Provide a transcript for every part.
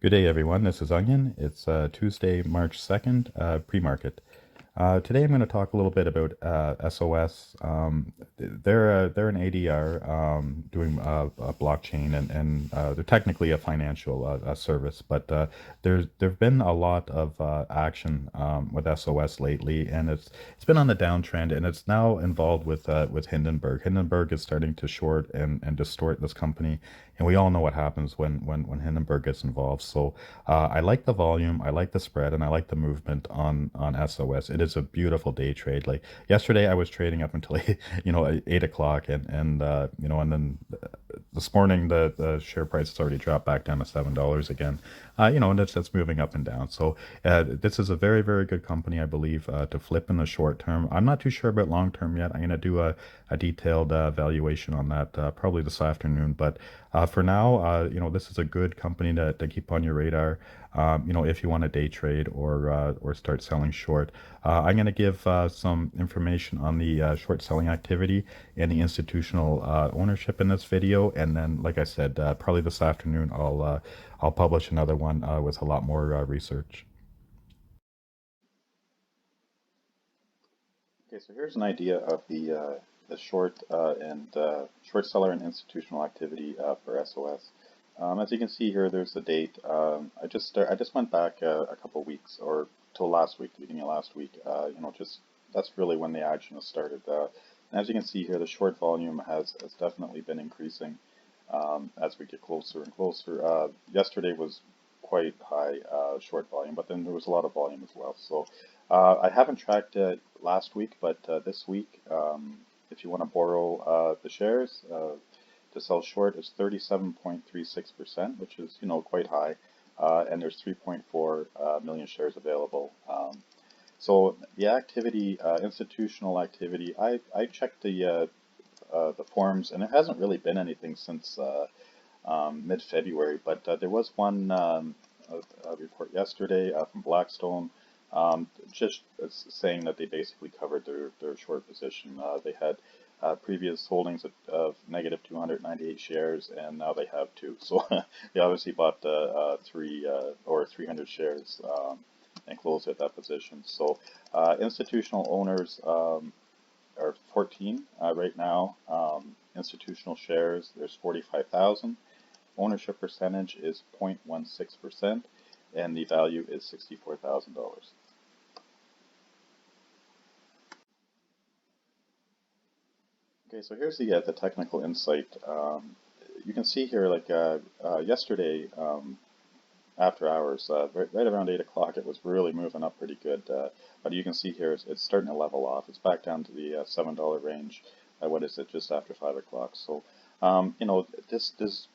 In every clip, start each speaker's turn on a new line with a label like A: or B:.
A: Good day, everyone. This is Onion. It's Tuesday, March 2nd, pre-market. Today I'm going to talk a little bit about SOS. They're an ADR doing blockchain and they're technically a financial service, but there've been a lot of action with SOS lately, and it's been on the downtrend, and it's now involved with Hindenburg. Hindenburg is starting to short and distort this company, and we all know what happens when Hindenburg gets involved. So I like the volume, I like the spread, and I like the movement on SOS. It is a beautiful day trade. Like yesterday, I was trading up until 8 o'clock, and then this morning the share price has already dropped back down to $7 again. And that's moving up and down. So this is a very good company, I believe, to flip in the short term. I'm not too sure about long term yet. I'm going to do a detailed valuation on that probably this afternoon. But for now, this is a good company to keep on your radar. If you want to day trade or start selling short. I'm going to give some information on the short selling activity and the institutional ownership in this video, and then, like I said, probably this afternoon I'll publish another one with a lot more research.
B: Okay, so here's an idea of the short and short seller and institutional activity for SOS. As you can see here, there's the date. I just went back a couple weeks or till last week, the beginning of last week. Just that's really when the action has started. And as you can see here, the short volume has definitely been increasing as we get closer and closer. Yesterday was quite high short volume, but then there was a lot of volume as well. So I haven't tracked it last week, but this week, if you want to borrow the shares to sell short, is 37.36%, which is quite high, and there's 3.4 million shares available. So the activity, institutional activity, I checked the forums, and there hasn't really been anything since mid-February, but there was one report yesterday from Blackstone, just saying that they basically covered their short position. They had previous holdings of negative 298 shares, and now they have two. So they obviously bought three or 300 shares and closed at that position. So institutional owners are 14 right now. Institutional shares, there's 45,000. Ownership percentage is 0.16%, and the value is $64,000. Okay, so here's the technical insight. You can see here, like yesterday, after hours, right around 8 o'clock, it was really moving up pretty good. But you can see here, it's starting to level off. It's back down to the $7 range. What is it? Just after 5 o'clock. So, this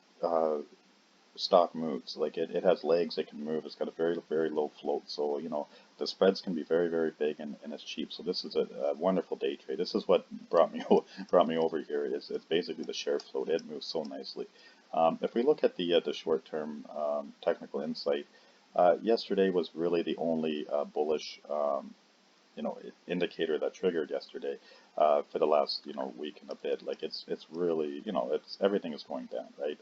B: stock moves. Like it has legs, it can move. It's got a very low float. So, the spreads can be very big and it's cheap. So this is a wonderful day trade. This is what brought me brought me over here. It's basically the share float. It moves so nicely. If we look at the short-term technical insight, yesterday was really the only bullish indicator that triggered yesterday for the last week and a bit. Like it's really it's everything is going down, right?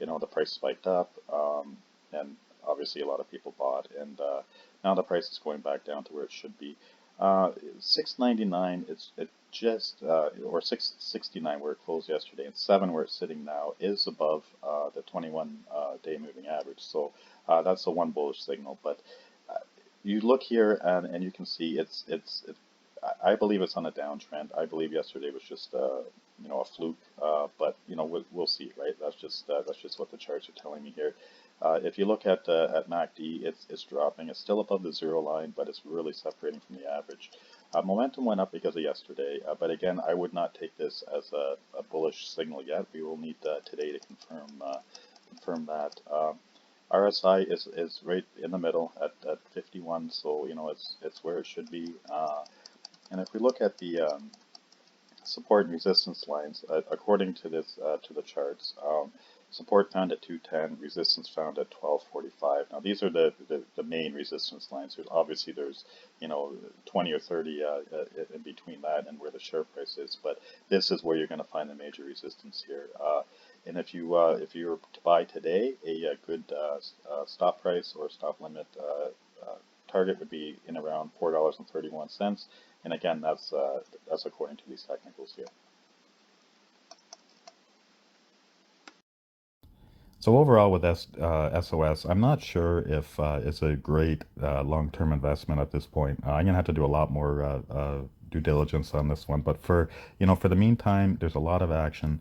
B: The price spiked up, and obviously a lot of people bought, and now the price is going back down to where it should be. 699, it just or 669 where it closed yesterday, and 7 where it's sitting now is above the 21 day moving average. So that's the one bullish signal, but you look here and you can see I believe it's on a downtrend. I believe yesterday was just a fluke, but we'll see, right? That's just what the charts are telling me here. If you look at MACD, it's dropping. It's still above the zero line, but it's really separating from the average. Momentum went up because of yesterday, but again, I would not take this as a bullish signal yet. We will need today to confirm that. RSI is right in the middle at 51, so it's where it should be. And if we look at the support and resistance lines, according to this to the charts, support found at 210, resistance found at 1245. Now these are the main resistance lines. Obviously there's 20 or 30 in between that and where the share price is, but this is where you're going to find the major resistance here. And if you were to buy today, a good stop price or stop limit target would be in around $4.31. And again, that's according to these technicals here.
A: So overall with SOS, I'm not sure if it's a great long-term investment at this point. I'm gonna have to do a lot more due diligence on this one. But for for the meantime, there's a lot of action.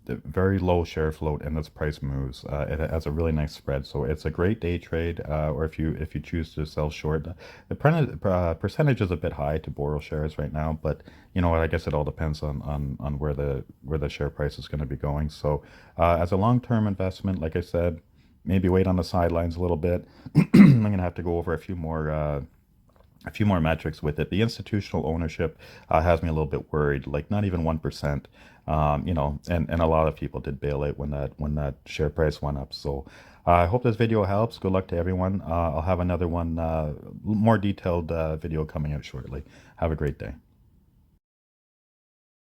A: Very low share float and this price moves. It has a really nice spread, so it's a great day trade. Or if you choose to sell short, the percentage is a bit high to borrow shares right now. But you know what? I guess it all depends on where the share price is going to be going. So as a long-term investment, like I said, maybe wait on the sidelines a little bit. I'm gonna have to go over a few more metrics with it. The institutional ownership has me a little bit worried, like not even 1%. And a lot of people did bail out when that share price went up. So I hope this video helps. Good luck to everyone. I'll have another one, more detailed video coming out shortly. Have a great day.